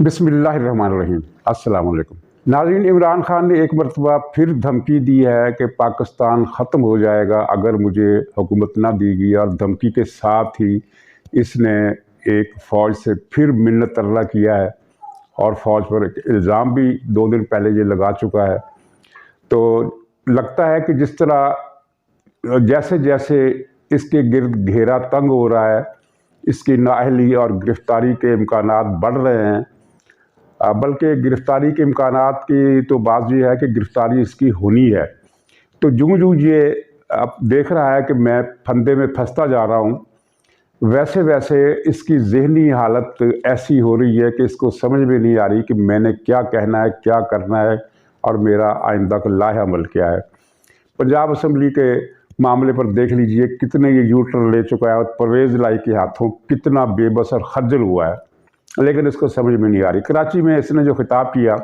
बिस्मिल्लाहिर्रहमानिर्रहीम। अस्सलाम वालेकुम। नाज़रीन, इमरान खान ने एक मरतबा फिर धमकी दी है कि पाकिस्तान ख़त्म हो जाएगा अगर मुझे हुकूमत ना दी गई, और धमकी के साथ ही इसने एक फ़ौज से फिर मिन्नत तरला किया है और फ़ौज पर एक इल्ज़ाम भी 2 दिन पहले ये लगा चुका है। तो लगता है कि जिस तरह जैसे जैसे इसके गिर्द घेरा तंग हो रहा है, इसकी नाअहली और गिरफ़्तारी के इम्कानात बढ़ रहे हैं। बल्कि गिरफ़्तारी के इम्कानात की तो बात ये है कि गिरफ़्तारी इसकी होनी है। तो जूँ-जूँ ये अब देख रहा है कि मैं फंदे में फंसता जा रहा हूँ, वैसे वैसे इसकी ज़हनी हालत ऐसी हो रही है कि इसको समझ में नहीं आ रही कि मैंने क्या कहना है, क्या करना है और मेरा आइंदा का लाहे-अमल क्या है। पंजाब असम्बली के मामले पर देख लीजिए कितने ये यू टर्न ले चुका है और परवेज़ इलाही के हाथों कितना बेबस और खज्जल हुआ है, लेकिन इसको समझ में नहीं आ रही। कराची में इसने जो खिताब किया,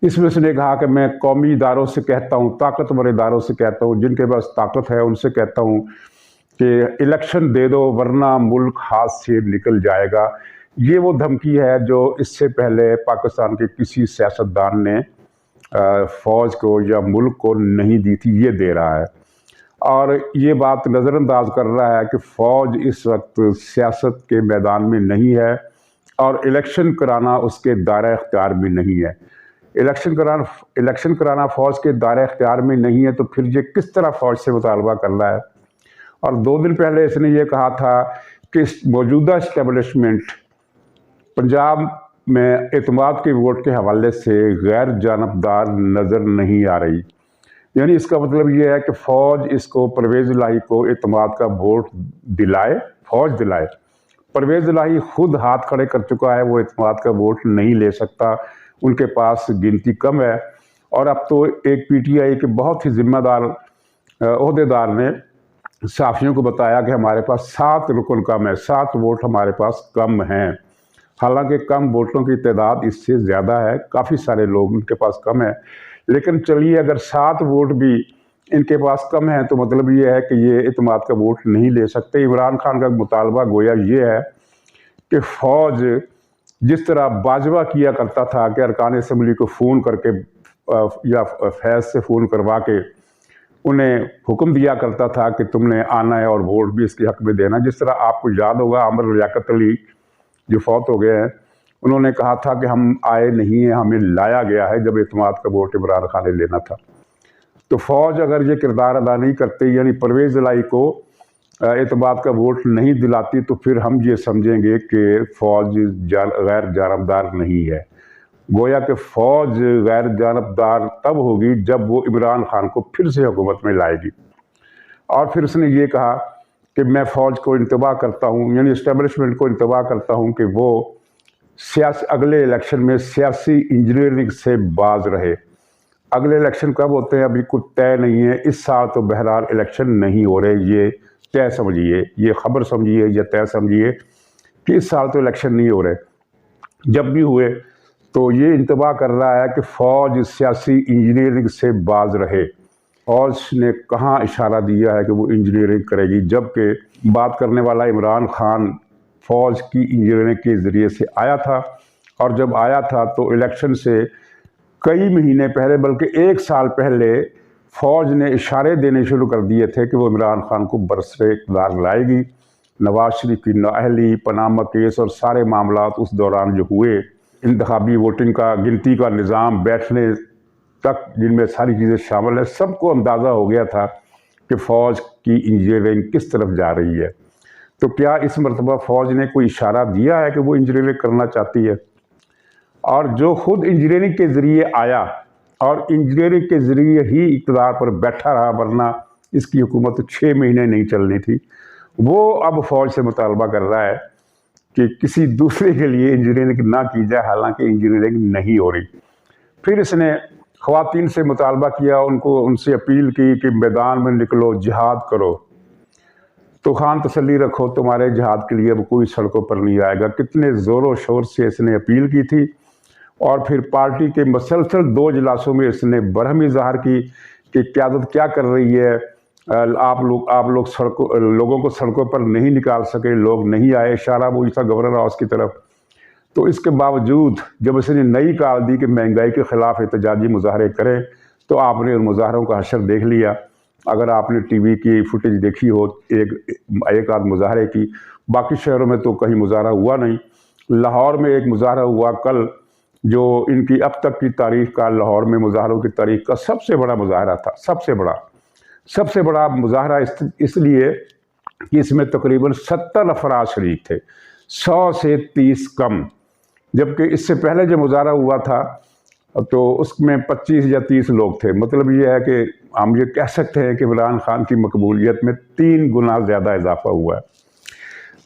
इसमें इसने कहा कि मैं कौमी इदारों से कहता हूँ, ताकतवर इदारों से कहता हूँ, जिनके पास ताकत है उनसे कहता हूँ कि इलेक्शन दे दो वरना मुल्क हाथ से निकल जाएगा। ये वो धमकी है जो इससे पहले पाकिस्तान के किसी सियासतदान ने फ़ौज को या मुल्क को नहीं दी थी, ये दे रहा है। और ये बात नज़रअंदाज कर रहा है कि फ़ौज इस वक्त सियासत के मैदान में नहीं है और इलेक्शन कराना उसके दायरा इख्तियार में नहीं है। इलेक्शन कराना फ़ौज के दायरा इख्तियार में नहीं है, तो फिर ये किस तरह फ़ौज से मुतालबा कर रहा है। और 2 दिन पहले इसने ये कहा था कि मौजूदा इस्टेब्लिशमेंट पंजाब में एतमाद के वोट के हवाले से गैर जानबदार नज़र नहीं आ रही। यानी इसका मतलब ये है कि फ़ौज इसको परवेज़ इलाही को एतमाद का वोट दिलाए, फ़ौज दिलाए। परवेज़ इलाही खुद हाथ खड़े कर चुका है, वो एतमाद का वोट नहीं ले सकता, उनके पास गिनती कम है। और अब तो एक पीटीआई के बहुत ही ज़िम्मेदार ओहदेदार ने सहाफ़ियों को बताया कि हमारे पास 7 रुकन कम है, 7 वोट हमारे पास कम हैं। हालांकि कम वोटों की तादाद इससे ज़्यादा है, काफ़ी सारे लोग इनके पास कम है, लेकिन चलिए अगर 7 वोट भी इनके पास कम हैं तो मतलब ये है कि ये एतमाद का वोट नहीं ले सकते। इमरान खान का मुतालबा गोया ये है कि फ़ौज जिस तरह बाजवा किया करता था कि अरकान असम्बली को फ़ोन करके या फैज़ से फ़ोन करवा के उन्हें हुक्म दिया करता था कि तुमने आना है और वोट भी इसके हक़ में देना। जिस तरह आपको याद होगा अमर लियाकत अली जो फौत हो गए हैं, उन्होंने कहा था कि हम आए नहीं हैं, हमें लाया गया है, जब एतमाद का वोट इमरान खान ने लेना था। तो फ़ौज अगर ये किरदार अदा नहीं करती, यानी परवेज़ इलाही को एतमाद का वोट नहीं दिलाती, तो फिर हम ये समझेंगे कि फ़ौज गैर जानबदार नहीं है। गोया कि फ़ौज गैर जानबदार तब होगी जब वो इमरान खान को फिर से हुकूमत में लाएगी। और फिर उसने ये कहा कि मैं फ़ौज को इंतबाह करता हूँ, यानी इस्टेब्लिशमेंट को इंतबाह करता हूँ कि वो अगले इलेक्शन में सियासी इंजीनियरिंग से बाज रहे। अगले इलेक्शन कब होते हैं अभी कुछ तय नहीं है। इस साल तो बहरहाल इलेक्शन नहीं हो रहे, ये तय समझिए, ये ख़बर समझिए या तय समझिए कि इस साल तो इलेक्शन नहीं हो रहे। जब भी हुए तो ये इंतबाह कर रहा है कि फ़ौज सियासी इंजीनियरिंग से बाज रहे। फ़ौज ने कहाँ इशारा दिया है कि वो इंजीनियरिंग करेगी, जबकि बात करने वाला इमरान खान फ़ौज की इंजीनियरिंग के ज़रिए से आया था। और जब आया था तो इलेक्शन से कई महीने पहले, बल्कि 1 साल पहले फ़ौज ने इशारे देने शुरू कर दिए थे कि वो इमरान खान को बरसरे इक़्तिदार लाएगी। नवाज शरीफ की नाअहली, पनामा केस और सारे मामलात उस दौरान जो हुए, इंतखाबी वोटिंग का, गिनती का निज़ाम, बैठने तक, जिनमें सारी चीज़ें शामिल हैं, सबको अंदाज़ा हो गया था कि फ़ौज की इंजीनियरिंग किस तरफ जा रही है। तो क्या इस मरतबा फ़ौज ने कोई इशारा दिया है कि वो इंजीनियरिंग करना चाहती है? और जो खुद इंजीनियरिंग के ज़रिए आया और इंजीनियरिंग के ज़रिए ही इक़्तिदार पर बैठा रहा, वरना इसकी हुकूमत 6 महीने नहीं चलनी थी, वो अब फ़ौज से मुतालबा कर रहा है कि किसी दूसरे के लिए इंजीनियरिंग ना की जाए, हालांकि इंजीनियरिंग नहीं हो रही। फिर इसने ख़वातीन से मुतालबा किया, उनसे अपील की कि मैदान में निकलो, जिहाद करो। तो खान तसल्ली रखो, तुम्हारे जिहाद के लिए अब कोई सड़कों पर नहीं आएगा। कितने ज़ोरों शोर से इसने अपील की थी। और फिर पार्टी के मसलसल 2 इजलासों में इसने बरहमी ज़ाहिर की कि क़यादत क्या कर रही है, आप लोग लोगों को सड़कों पर नहीं निकाल सके, लोग नहीं आए। इशारा वही था गवर्नर हाउस की तरफ। तो इसके बावजूद जब इसने नई कॉल दी कि महंगाई के ख़िलाफ़ एहतजाजी मुजाहरे करें, तो आपने उन मुजाहरों का हशर देख लिया। अगर आपने टीवी की फुटेज देखी हो एक आध मुजाहरे की, बाकी शहरों में तो कहीं मुजाहरा हुआ नहीं। लाहौर में एक मुजाहरा हुआ कल, जो इनकी अब तक की तारीख का, लाहौर में मुजाहरों की तारीख का सबसे बड़ा मुजाहरा था। सबसे बड़ा मुजाहरा इसलिए कि इसमें तकरीबन 70 अफराद शरीक थे, 100 से 30 कम। जबकि इससे पहले जो मुजाहरा हुआ था तो उसमें 25 या 30 लोग थे। मतलब ये है कि हम ये कह सकते हैं कि इमरान खान की मकबूलियत में 3 गुना ज़्यादा इजाफा हुआ है।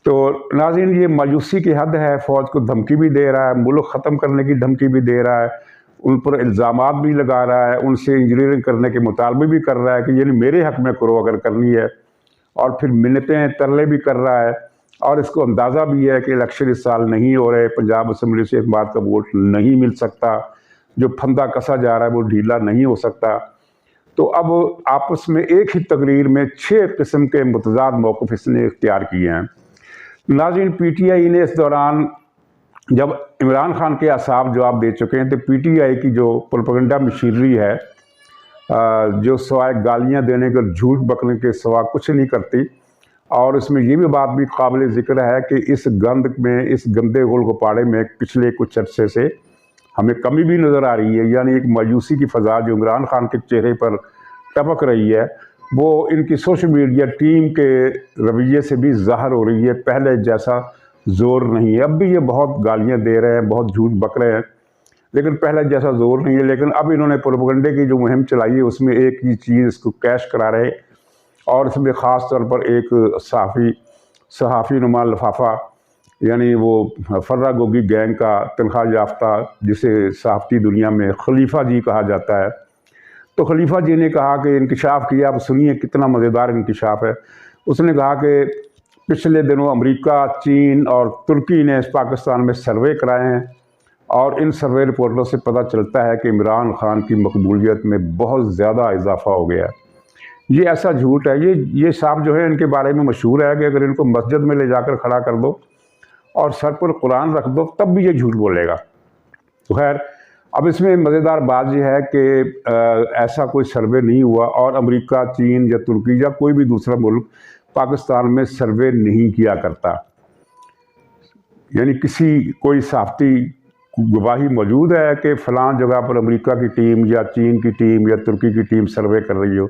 तो नाज़रीन, ये मायूसी की हद है। फ़ौज को धमकी भी दे रहा है, मुल्क ख़त्म करने की धमकी भी दे रहा है, उन पर इल्ज़ामात भी लगा रहा है, उनसे इंजीनियरिंग करने के मुतालबे भी कर रहा है कि यानी मेरे हक़ में करो अगर करनी है, और फिर मिन्नतें तरले भी कर रहा है। और इसको अंदाज़ा भी है कि इलेक्शन इस साल नहीं हो रहे, पंजाब असम्बली से इस बात का वोट नहीं मिल सकता, जो फंदा कसा जा रहा है वो ढीला नहीं हो सकता। तो अब आपस में एक ही तकरीर में 6 किस्म के मुतज़ाद मौक़िफ़ इसने इख्तियार किए हैं। नाज़रीन, PTI ने इस दौरान जब इमरान खान के असाब जवाब दे चुके हैं, तो PTI की जो प्रोपेगेंडा मशीनरी है, जो सवाए गालियां देने के, झूठ बकने के सिवा कुछ नहीं करती। और इसमें ये भी बात भी काबिल ज़िक्र है कि इस गंदे गोल गोपाड़े में पिछले कुछ अरसे से हमें कमी भी नज़र आ रही है। यानी एक मायूसी की फ़ज़ा जो इमरान खान के चेहरे पर टपक रही है, वो इनकी सोशल मीडिया टीम के रवैये से भी ज़ाहिर हो रही है। पहले जैसा ज़ोर नहीं है। अब भी ये बहुत गालियां दे रहे हैं, बहुत झूठ बक रहे हैं, लेकिन पहले जैसा ज़ोर नहीं है। लेकिन अब इन्होंने प्रोपेगेंडे की जो मुहिम चलाई है, उसमें एक ही चीज़ इसको कैश करा रहे, और इसमें ख़ास तौर पर एक सहाफ़ी नुमा लिफाफा, यानी वो फर्रा गोगी गैंग का तनख्वाह याफ्ता, जिसे सहाफ़ती दुनिया में खलीफा जी कहा जाता है। तो खलीफा जी ने कहा कि इंकिशाफ किया। अब सुनिए कितना मज़ेदार इंकिशाफ है। उसने कहा कि पिछले दिनों अमेरिका, चीन और तुर्की ने पाकिस्तान में सर्वे कराए हैं, और इन सर्वे रिपोर्टों से पता चलता है कि इमरान खान की मकबूलियत में बहुत ज़्यादा इजाफा हो गया है। ये ऐसा झूठ है, ये साहब जो है इनके बारे में मशहूर है कि अगर इनको मस्जिद में ले जाकर खड़ा कर दो और सर पर कुरान रख दो, तब भी ये झूठ बोलेगा। तो खैर, अब इसमें मज़ेदार बात यह है कि ऐसा कोई सर्वे नहीं हुआ, और अमेरिका, चीन या तुर्की या कोई भी दूसरा मुल्क पाकिस्तान में सर्वे नहीं किया करता। यानी कोई सहाफ़ती गवाही मौजूद है कि फ़लाँ जगह पर अमेरिका की टीम या चीन की टीम या तुर्की की टीम सर्वे कर रही हो।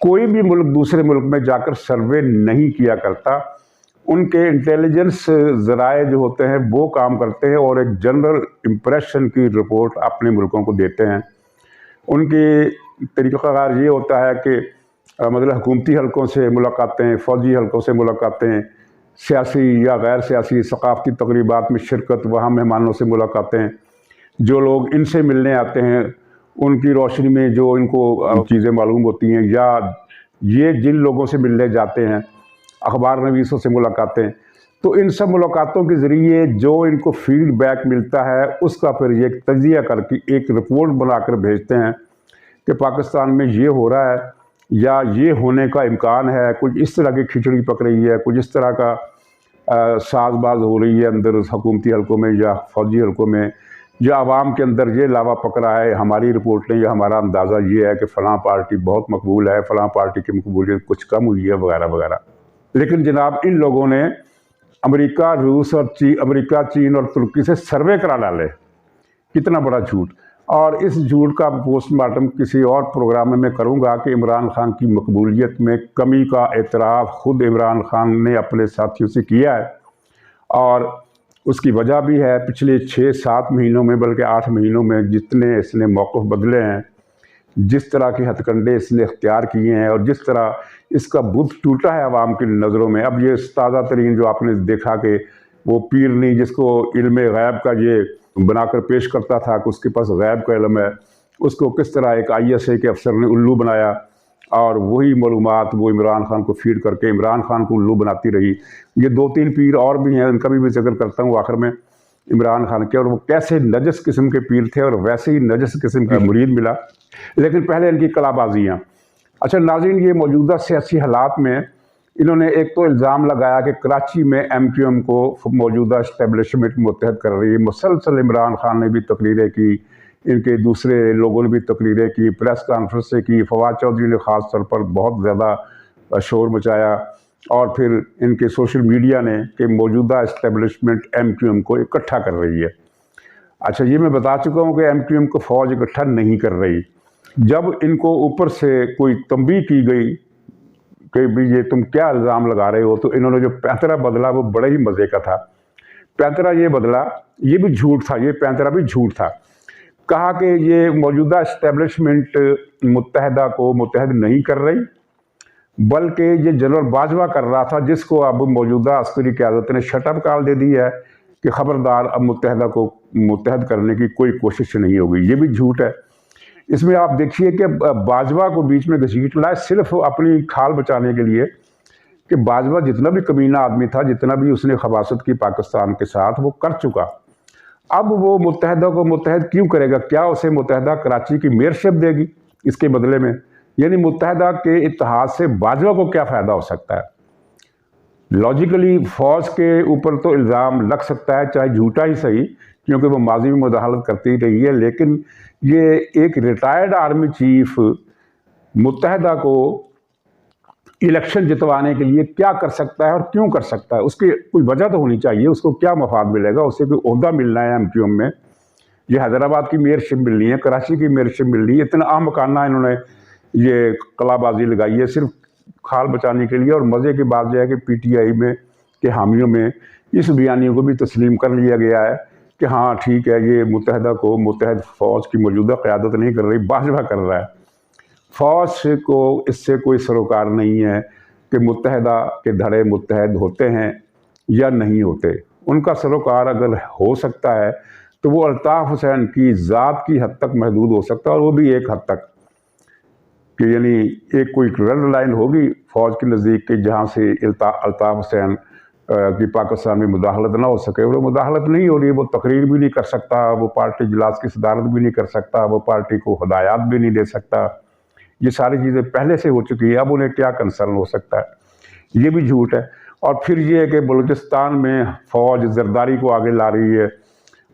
कोई भी मुल्क दूसरे मुल्क में जाकर सर्वे नहीं किया करता। उनके इंटेलिजेंस ज़राए जो होते हैं वो काम करते हैं, और एक जनरल इम्प्रेशन की रिपोर्ट अपने मुल्कों को देते हैं। उनकी तरीक़ाकार ये होता है कि मतलब हुकूमती हलकों से मुलाकातें, फ़ौजी हलकों से मुलाकातें, सियासी या गैर सियासी सकाफ़ती तकरीबात में शिरकत, वहाँ मेहमानों से मुलाकातें, जो लोग इनसे मिलने आते हैं उनकी रोशनी में जो इनको चीज़ें मालूम होती हैं, या ये जिन लोगों से मिलने जाते हैं, अखबार नवीसों से मुलाकातें, तो इन सब मुलाकातों के ज़रिए जो इनको फीडबैक मिलता है, उसका फिर ये तजिया करके एक रिपोर्ट बनाकर भेजते हैं कि पाकिस्तान में ये हो रहा है या ये होने का इम्कान है, कुछ इस तरह की खिचड़ी पक रही है, कुछ इस तरह का साजबाज हो रही है अंदर हुकूमती हलकों में या फौजी हलकों में, या आवाम के अंदर ये लावा पक रहा है। हमारी रिपोर्ट ने या हमारा अंदाज़ा ये है कि फ़लाँ पार्टी बहुत मकबूल है, फ़लाँ पार्टी की मकबूलियत कुछ कम हुई है, वगैरह वगैरह। लेकिन जनाब, इन लोगों ने अमेरिका, रूस और चीन और तुर्की से सर्वे करा डाले। कितना बड़ा झूठ। और इस झूठ का पोस्टमार्टम किसी और प्रोग्राम में मैं करूँगा कि इमरान खान की मकबूलियत में कमी का एतराफ़ खुद इमरान खान ने अपने साथियों से किया है, और उसकी वजह भी है पिछले 6-7 महीनों में, बल्कि 8 महीनों में जितने इसने मौक़िफ़ बदले हैं, जिस तरह के हथकंडे इसने इख्तियार किए हैं, और जिस तरह इसका बुत टूटा है आवाम की नज़रों में। अब ये ताज़ा तरीन जो आपने देखा कि वो पीर नहीं, जिसको इल्म गैब का ये बनाकर पेश करता था कि उसके पास गैब का इल्म है, उसको किस तरह एक ISA के अफसर ने उल्लू बनाया, और वही मालूमात वो इमरान खान को फीड करके इमरान खान को उल्लू बनाती रही। ये 2-3 पीर और भी हैं, उनका भी जिक्र करता हूँ आखिर में इमरान खान के, और वो कैसे नजस किस्म के पीर थे और वैसे ही नजस किस्म का मुरीद मिला। लेकिन पहले इनकी कलाबाजियाँ। अच्छा नाज़रीन, ये मौजूदा सियासी हालात में इन्होंने एक तो इल्ज़ाम लगाया कि कराची में MQM को मौजूदा इस्टेब्लिशमेंट मुत्तहद कर रही है। मुसलसल इमरान खान ने भी तकरीरें की, इनके दूसरे लोगों ने भी तकरीरें की, प्रेस कॉन्फ्रेंसें की, फवाद चौधरी ने ख़ास तौर पर बहुत ज़्यादा शोर मचाया, और फिर इनके सोशल मीडिया ने कि मौजूदा इस्टेब्लिशमेंट MQM को इकट्ठा कर रही है। अच्छा, ये मैं बता चुका हूँ कि MQM को फ़ौज इकट्ठा नहीं कर रही। जब इनको ऊपर से कोई तंबीह की गई कि भी ये तुम क्या इल्ज़ाम लगा रहे हो, तो इन्होंने जो पैंतरा बदला वो बड़े ही मज़े का था। पैंतरा ये बदला, ये भी झूठ था, ये पैंतरा भी झूठ था। कहा कि ये मौजूदा इस्टेब्लिशमेंट मुत्तहदा को मुत्तहद नहीं कर रही, बल्कि ये जनरल बाजवा कर रहा था, जिसको अब मौजूदा अस्करी क़यादत ने शटअप कॉल दे दी है कि ख़बरदार, अब मुत्तहदा को मुत्तहद करने की कोई कोशिश नहीं होगी। ये भी झूठ है। इसमें आप देखिए कि बाजवा को बीच में घसीट लाए सिर्फ अपनी खाल बचाने के लिए, कि बाजवा जितना भी कमीना आदमी था, जितना भी उसने खबासत की पाकिस्तान के साथ, वो कर चुका। अब वो मुत्तहदा को मुत्तहद क्यों करेगा? क्या उसे मुत्तहदा कराची की मेयरशिप देगी इसके बदले में? यानी मुत्तहदा के इत्तेहाद से बाजवा को क्या फ़ायदा हो सकता है? लॉजिकली फ़ौज के ऊपर तो इल्ज़ाम लग सकता है, चाहे झूठा ही सही, क्योंकि वो माजी में मुदाखलत करती रही है, लेकिन ये एक रिटायर्ड आर्मी चीफ मुत्तहदा को इलेक्शन जितवाने के लिए क्या कर सकता है और क्यों कर सकता है? उसकी कोई वजह तो होनी चाहिए। उसको क्या मफाद मिलेगा? उसे कोई ओहदा मिलना है MQM में? ये हैदराबाद की मेयरशिप मिलनी है, कराची की मेयरशिप मिलनी है। इतना अहमकाना इन्होंने ये कलाबाजी लगाई है सिर्फ खाल बचाने के लिए। और मज़े की बात यह है कि PTI में के हामियों में इस बयानी को भी तस्लीम कर लिया गया है कि हाँ ठीक है, ये मुत्तहदा को मुत्तहद फ़ौज की मौजूदा क़यादत नहीं कर रही, बाजवा कर रहा है। फ़ौज को इससे कोई सरोकार नहीं है कि मुत्तहदा के धड़े मुत्तहद होते हैं या नहीं होते। उनका सरोकार अगर हो सकता है तो वो अल्ताफ़ हुसैन की ज़ात की हद तक महदूद हो सकता है, और वो भी एक हद तक, कि यानी एक कोई रेड लाइन होगी फ़ौज के नज़दीक के जहाँ से अल्ताफ़ हुसैन की पाकिस्तान में मुदाखलत ना हो सके। वो मुदाखलत नहीं हो रही, वो तकरीर भी नहीं कर सकता, वो पार्टी इजलास की सदारत भी नहीं कर सकता, वो पार्टी को हदायत भी नहीं दे सकता। ये सारी चीज़ें पहले से हो चुकी है, अब उन्हें क्या कंसर्न हो सकता है? ये भी झूठ है। और फिर ये है कि बलूचिस्तान में फ़ौज जरदारी को आगे ला रही है,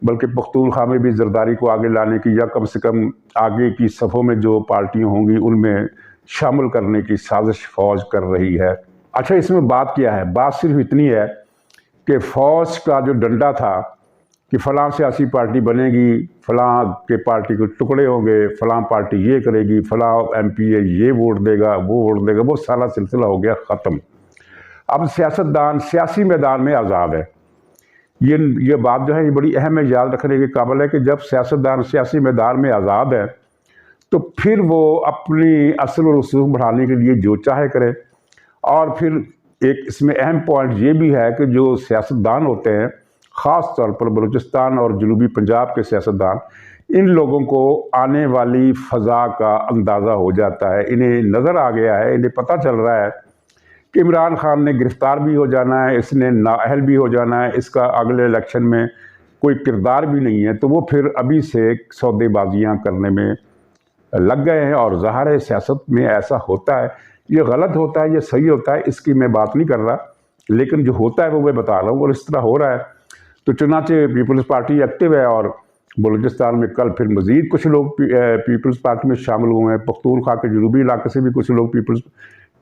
बल्कि पख्तूनख्वा में भी जरदारी को आगे लाने की, या कम से कम आगे की सफ़ों में जो पार्टियाँ होंगी उनमें शामिल करने की साजिश फ़ौज कर रही है। अच्छा, इसमें बात क्या है? बात सिर्फ इतनी है कि फ़ौज का जो डंडा था कि फ़लाँ सियासी पार्टी बनेगी, फ़लाँ के पार्टी के टुकड़े होंगे, फ़लाँ पार्टी ये करेगी, फ़लाँ MPA ये वोट देगा, वो वोट देगा, वो सारा सिलसिला हो गया ख़त्म। अब सियासतदान सियासी मैदान में आज़ाद है। ये बात जो है ये बड़ी अहम है, याद रखने के काबिल है कि जब सियासतदान सियासी मैदान में आज़ाद है तो फिर वो अपनी असल और रसूख बढ़ाने के लिए जो चाहे करे। और फिर एक इसमें अहम पॉइंट ये भी है कि जो सियासतदान होते हैं, ख़ास तौर पर बलूचिस्तान और जनूबी पंजाब के सियासतदान, इन लोगों को आने वाली फ़ज़ा का अंदाज़ा हो जाता है, इन्हें नज़र आ गया है, इन्हें पता चल रहा है कि इमरान खान ने गिरफ़्तार भी हो जाना है, इसने नाअहल भी हो जाना है, इसका अगले इलेक्शन में कोई किरदार भी नहीं है। तो वो फिर अभी से सौदेबाजियाँ करने में लग गए हैं। और ज़ाहिर है सियासत में ऐसा होता है, ये गलत होता है, ये सही होता है, इसकी मैं बात नहीं कर रहा, लेकिन जो होता है वो मैं बता रहा हूँ, और इस तरह हो रहा है। तो चुनाचे पीपल्स पार्टी एक्टिव है, और बलूचिस्तान में कल फिर मज़ीद कुछ लोग पीपल्स पार्टी में शामिल हुए हैं। पख्तूनख्वा के जनूबी इलाके से भी कुछ लोग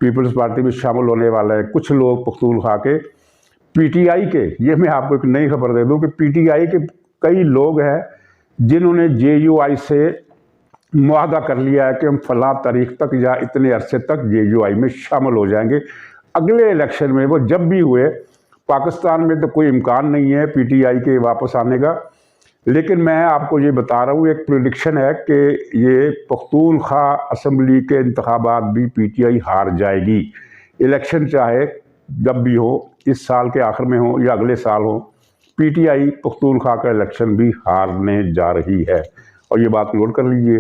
पीपल्स पार्टी में शामिल होने वाले हैं। कुछ लोग पख्तूनख्वा के PTI के, ये मैं आपको एक नई खबर दे दूँ कि PTI के कई लोग हैं जिन्होंने JUI से मुआहदा कर लिया है कि हम फ़लाँ तारीख तक या इतने अरसे तक JUI में शामिल हो जाएंगे। अगले इलेक्शन में वो जब भी हुए, पाकिस्तान में तो कोई इम्कान नहीं है PTI के वापस आने का, लेकिन मैं आपको ये बता रहा हूँ, एक प्रेडिक्शन है कि ये पख्तूनख्वा असम्बली के इंतखाबात भी PTI हार जाएगी। इलेक्शन चाहे जब भी हो, इस साल के आखिर में हो या अगले साल हो, PTI पख्तूनख्वा का इलेक्शन भी हारने जा रही है, और ये बात नोट कर लीजिए।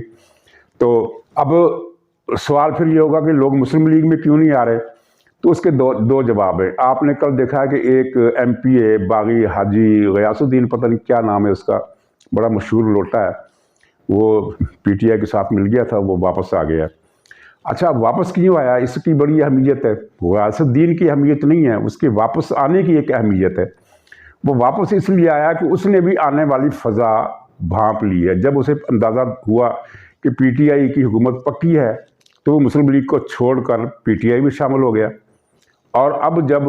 तो अब सवाल फिर ये होगा कि लोग मुस्लिम लीग में क्यों नहीं आ रहे? तो उसके दो जवाब है। आपने कल देखा है कि एक MPA बागी हाजी गयासुद्दीन, पता नहीं क्या नाम है उसका, बड़ा मशहूर लोटा है, वो PTI के साथ मिल गया था, वो वापस आ गया। अच्छा, वापस क्यों आया, इसकी बड़ी अहमियत है। गयासुद्दीन की अहमियत नहीं है, उसके वापस आने की एक अहमियत है। वो वापस इसलिए आया कि उसने भी आने वाली फ़ज़ा भांप ली है। जब उसे अंदाज़ा हुआ कि पीटीआई की हुकूमत पक्की है तो वो मुस्लिम लीग को छोड़कर पीटीआई में शामिल हो गया। और अब जब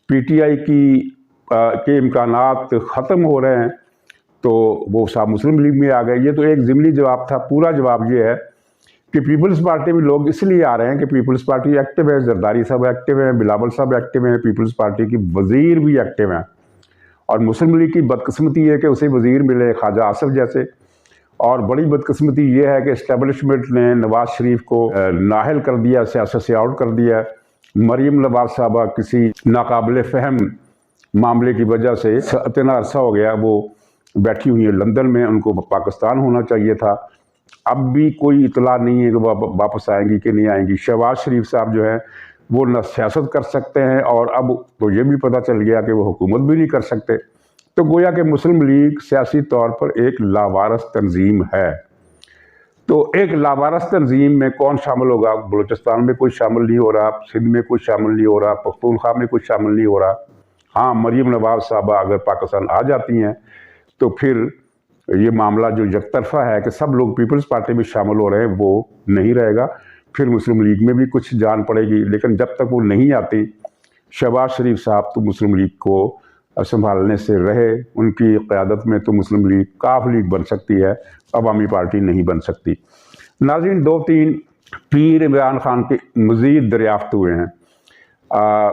पीटीआई के इम्कानात ख़त्म हो रहे हैं तो वो साहब मुस्लिम लीग में आ गए। ये तो एक ज़िमनी जवाब था। पूरा जवाब ये है कि पीपल्स पार्टी में लोग इसलिए आ रहे हैं कि पीपल्स पार्टी एक्टिव है, जरदारी साहब एक्टिव हैं, बिलावल साहब एक्टिव हैं, पीपल्स पार्टी की वज़ीर भी एक्टिव हैं। और मुस्लिम लीग की बदकिस्मती है कि उसे वज़ीर मिले ख्वाजा आसिफ जैसे, और बड़ी बदकिस्मती ये है कि इस्टेबलिशमेंट ने नवाज शरीफ को नाहल कर दिया, सियासत से आउट कर दिया। मरीम नवाज साहबा किसी नाकाबिल फ़हम मामले की वजह से इतना अरसा हो गया वो बैठी हुई है लंदन में, उनको पाकिस्तान होना चाहिए था। अब भी कोई इतला नहीं है कि वो वापस आएंगी कि नहीं आएंगी। शहबाज शरीफ साहब जो है वो न सियासत कर सकते हैं, और अब तो ये भी पता चल गया कि वो हुकूमत भी नहीं कर सकते। तो गोया कि मुस्लिम लीग सियासी तौर पर एक लावारस तंजीम है। तो एक लावारस तंजीम में कौन शामिल होगा? बलूचिस्तान में कोई शामिल नहीं हो रहा, सिंध में कोई शामिल नहीं हो रहा, पख्तूनख्वा में कोई शामिल नहीं हो रहा। हाँ, मरीम नवाज साहबा अगर पाकिस्तान आ जाती हैं तो फिर ये मामला जो यकतरफा है कि सब लोग पीपल्स पार्टी में शामिल हो रहे हैं वो नहीं रहेगा। फिर मुस्लिम लीग में भी कुछ जान पड़ेगी। लेकिन जब तक वो नहीं आती, शहबाज शरीफ साहब तो मुस्लिम लीग को संभालने से रहे। उनकी क़यादत में तो मुस्लिम लीग काफ लीग बन सकती है, अवामी पार्टी नहीं बन सकती। नाज़रीन, 2-3 पीर इमरान खान के मज़ीद दरियाफ्त हुए हैं।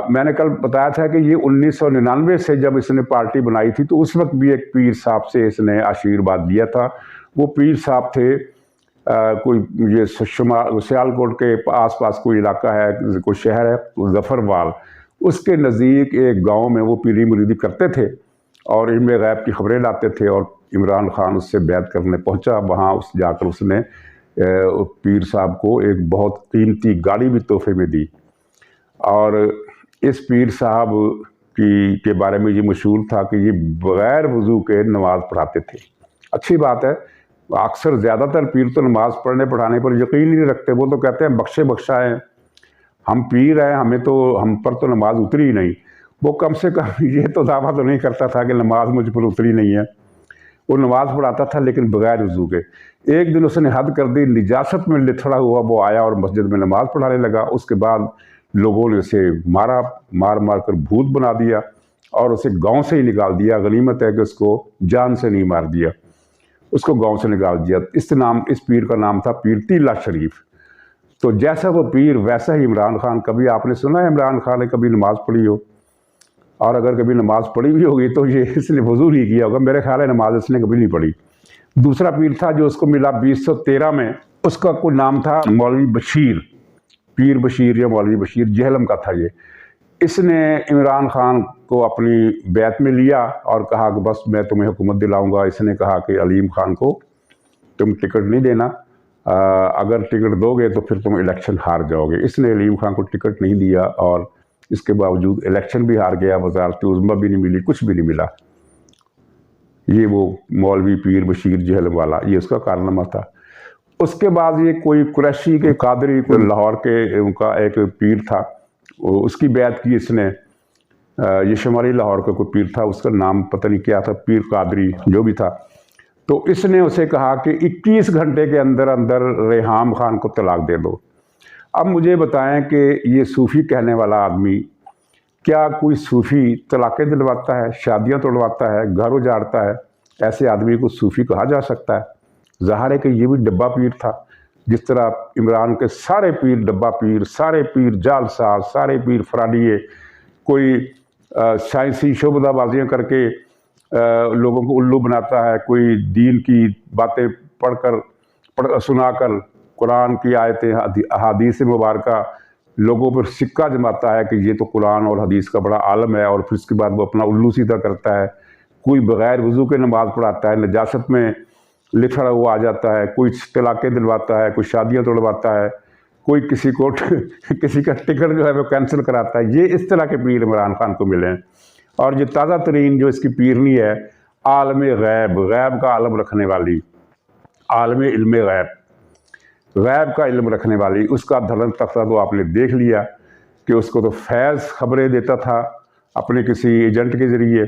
मैंने कल बताया था कि ये 1999 से जब इसने पार्टी बनाई थी तो उस वक्त भी एक पीर साहब से इसने आशीर्वाद लिया था। वो पीर साहब थे कोई ये सियालकोट के आसपास कोई इलाका है, कोई शहर है ज़फ़रवाल, उसके नज़दीक एक गांव में वो पीरी मुरीदी करते थे और इनमें गैब की खबरें लाते थे। और इमरान खान उससे बैत करने पहुंचा। वहाँ उस जाकर उसने पीर साहब को एक बहुत कीमती गाड़ी भी तोहफे में दी। और इस पीर साहब के बारे में ये मशहूर था कि ये बग़ैर वज़ू के नमाज़ पढ़ाते थे। अच्छी बात है, अक्सर ज़्यादातर पीर तो नमाज़ पढ़ने पढ़ाने पर यकीन नहीं रखते। वो तो कहते हैं बख्शे बख्शाएँ, हम पीर हैं, हम पर तो नमाज उतरी ही नहीं। वो कम से कम ये तो दावा तो नहीं करता था कि नमाज मुझ पर उतरी नहीं है। वो नमाज़ पढ़ाता था लेकिन बग़ैर वज़ू के। एक दिन उसने हद कर दी, निजासत में लिथड़ा हुआ वो आया और मस्जिद में नमाज़ पढ़ाने लगा। उसके बाद लोगों ने उसे मार मार कर भूत बना दिया और उसे गांव से ही निकाल दिया। गनीमत है कि उसको जान से नहीं मार दिया, उसको गांव से निकाल दिया। इस पीर का नाम था पीर तीला शरीफ। तो जैसा वो पीर वैसा ही इमरान खान। कभी आपने सुना है इमरान खान ने कभी नमाज़ पढ़ी हो? और अगर कभी नमाज़ पढ़ी भी होगी तो ये इसने वज़ू नहीं किया होगा। मेरे ख्याल है नमाज इसने कभी नहीं पढ़ी। दूसरा पीर था जो उसको मिला 2013 में, उसका कोई नाम था मौलवी बशीर, पीर बशीर या मौलवी बशीर, जहलम का था ये। इसने इमरान खान को अपनी बैत में लिया और कहा कि बस मैं तुम्हें हुकूमत दिलाऊंगा। इसने कहा कि अलीम खान को तुम टिकट नहीं देना, अगर टिकट दोगे तो फिर तुम इलेक्शन हार जाओगे। इसने अलीम खान को टिकट नहीं दिया और इसके बावजूद इलेक्शन भी हार गया, वज़ारत उज़्मा भी नहीं मिली, कुछ भी नहीं मिला। ये वो मौलवी पीर बशीर जहलम वाला, ये उसका कारनामा था। उसके बाद ये कोई कुरैशी के कादरी, कोई लाहौर के उनका एक पीर था, उसकी बैत की इसने। ये शुमारी लाहौर का कोई पीर था, उसका नाम पता नहीं क्या था, पीर कादरी जो भी था। तो इसने उसे कहा कि 21 घंटे के अंदर अंदर रेहाम खान को तलाक दे दो। अब मुझे बताएं कि ये सूफ़ी कहने वाला आदमी, क्या कोई सूफ़ी तलाक़ें दिलवाता है, शादियां तोड़वाता है, घर उजाड़ता है? ऐसे आदमी को सूफ़ी कहा जा सकता है? ज़ाहिर है कि ये भी डब्बा पीर था। जिस तरह इमरान के सारे पीर डब्बा पीर, सारे पीर जालसाज, सारे पीर फराडिये, कोई साइंसी शोबदाबाजियाँ करके लोगों को उल्लू बनाता है, कोई दीन की बातें सुनाकर कुरान की आयतें, हदीस मुबारका लोगों पर सिक्का जमाता है कि ये तो कुरान और हदीस का बड़ा आलम है, और फिर उसके बाद वो अपना उल्लू सीधा करता है। कोई बग़ैर वज़ू के नमाज़ पढ़ाता है, नजासत में लिथड़ा हुआ आ जाता है, कोई तलाक़ें दिलवाता है, कोई शादियाँ तोड़वाता है, कोई किसी को किसी का टिकट जो है वो कैंसिल कराता है। ये इस तरह के पीर इमरान खान को मिले हैं। और ये ताज़ा तरीन जो इसकी पीरनी है, आलम गैब, गैब का आलम रखने वाली, आलम इल्म गैब। गैब का इल्म रखने वाली, उसका धड़न तख्ता तो आपने देख लिया कि उसको तो फैज़ खबरें देता था अपने किसी एजेंट के ज़रिए।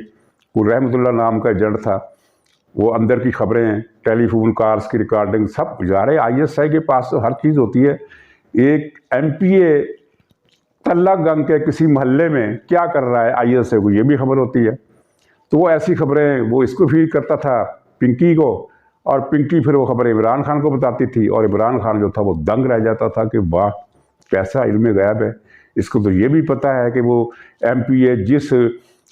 वो रहमतुल्लाह नाम का एजेंट था, वो अंदर की खबरें, टेलीफोन कॉल्स की रिकॉर्डिंग सब जा रहे। ISI के पास तो हर चीज़ होती है। एक MPA तल्ला गंग के किसी मोहल्ले में क्या कर रहा है ISI को ये भी खबर होती है। तो वो ऐसी खबरें वो इसको फीड करता था, पिंकी को, और पिंकी फिर वो खबर इमरान खान को बताती थी, और इमरान खान जो था वो दंग रह जाता था कि वाह कैसा इल्म गैब है। इसको तो ये भी पता है कि वो MPA जिस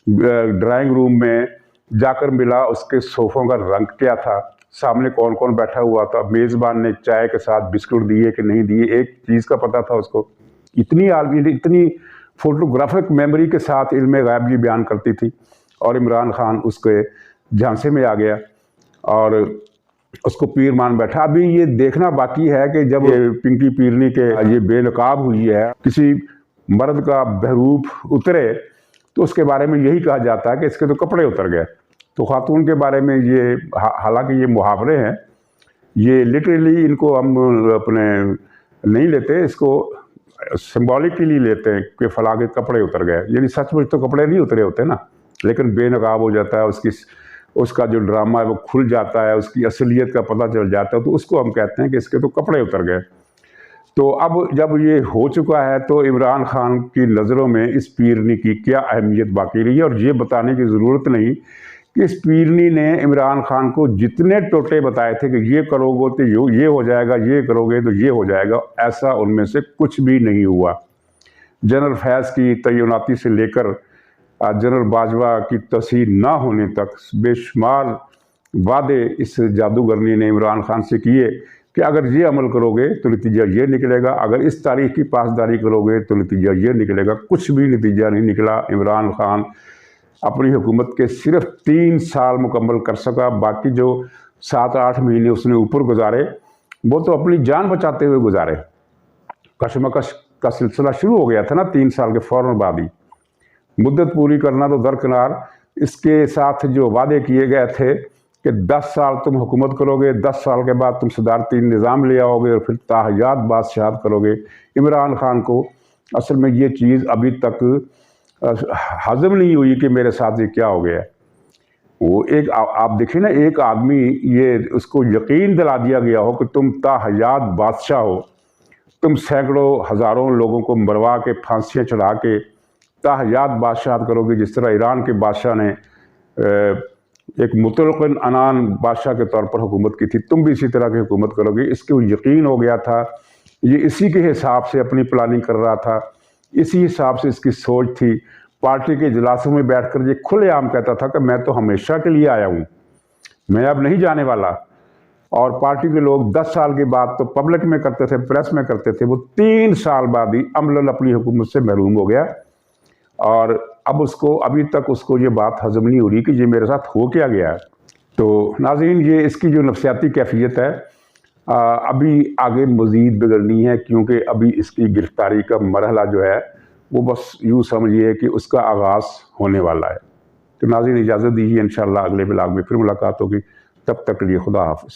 ड्राइंग रूम में जाकर मिला उसके सोफ़ों का रंग क्या था, सामने कौन कौन बैठा हुआ था, मेज़बान ने चाय के साथ बिस्कुट दिए कि नहीं दिए, एक चीज़ का पता था उसको। इतनी फोटोग्राफिक मेमोरी के साथ इल्म गैब जी बयान करती थी। और इमरान खान उसके झांसे में आ गया और उसको पीर मान बैठा। अभी ये देखना बाकी है कि जब ये पिंकी पीरनी के ये बेनकाब हुई है, किसी मर्द का बहरूप उतरे तो उसके बारे में यही कहा जाता है कि इसके तो कपड़े उतर गए। तो खातून के बारे में ये हालांकि ये मुहावरे हैं, ये लिटरली इनको हम अपने नहीं लेते, इसको सिंबॉलिकली लेते हैं कि फला के कपड़े उतर गए। यानी सचमुच तो कपड़े नहीं उतरे होते ना, लेकिन बेनकाब हो जाता है, उसका जो ड्रामा है वो खुल जाता है, उसकी असलियत का पता चल जाता है, तो उसको हम कहते हैं कि इसके तो कपड़े उतर गए। तो अब जब ये हो चुका है तो इमरान खान की नज़रों में इस पीरनी की क्या अहमियत बाकी रही है। और ये बताने की ज़रूरत नहीं कि इस पीरनी ने इमरान खान को जितने टोटे बताए थे कि ये करोगे तो ये हो जाएगा, ये करोगे तो ये हो जाएगा, ऐसा उनमें से कुछ भी नहीं हुआ। जनरल फैज़ की तैनाती से लेकर जनरल बाजवा की तस्हीर ना होने तक बेशुमार वादे इस जादूगरनी ने इमरान खान से किए कि अगर ये अमल करोगे तो नतीजा ये निकलेगा, अगर इस तारीख की पासदारी करोगे तो नतीजा ये निकलेगा। कुछ भी नतीजा नहीं निकला। इमरान खान अपनी हुकूमत के सिर्फ 3 साल मुकम्मल कर सका, बाकी जो 7-8 महीने उसने ऊपर गुजारे वो तो अपनी जान बचाते हुए गुजारे। कशमकश का सिलसिला शुरू हो गया था ना 3 साल के फ़ौरन बाद ही। मुद्दत पूरी करना तो दरकिनार, इसके साथ जो वादे किए गए थे कि 10 साल तुम हुकूमत करोगे, 10 साल के बाद तुम सदारती निज़ाम ले आओगे और फिर ताहयात बादशाहत करोगे। इमरान खान को असल में ये चीज़ अभी तक हज़म नहीं हुई कि मेरे साथ ये क्या हो गया। वो एक आप देखिए ना, एक आदमी ये उसको यकीन दिला दिया गया हो कि तुम ताहयात बादशाह हो, तुम सैकड़ों हज़ारों लोगों को मरवा के फांसियाँ चढ़ा के ताहयात बादशाहत करोगे, जिस तरह ईरान के बादशाह ने एक मुतलक़िन अनान बादशाह के तौर पर हुकूमत की थी, तुम भी इसी तरह की हुकूमत करोगे। इसको यकीन हो गया था, ये इसी के हिसाब से अपनी प्लानिंग कर रहा था, इसी हिसाब से इसकी सोच थी। पार्टी के इजलासों में बैठकर ये खुलेआम कहता था कि मैं तो हमेशा के लिए आया हूँ, मैं अब नहीं जाने वाला। और पार्टी के लोग 10 साल की बात तो पब्लिक में करते थे, प्रेस में करते थे, वो 3 साल बाद ही अमलन अपनी हुकूमत से महरूम हो गया। और अब उसको अभी तक उसको ये बात हज़म नहीं हो रही कि ये मेरे साथ हो क्या गया है। तो नाज़रीन, ये इसकी जो नफ्सियाती कैफियत है अभी आगे मज़ीद बिगड़नी है, क्योंकि अभी इसकी गिरफ्तारी का मरहला जो है वो बस यूँ समझिए कि उसका आगाज़ होने वाला है। तो नाज़रीन, इजाज़त दीजिए, इंशाअल्लाह अगले ब्लॉग में फिर मुलाकात होगी। तब तक के लिए खुदा हाफ़िज़।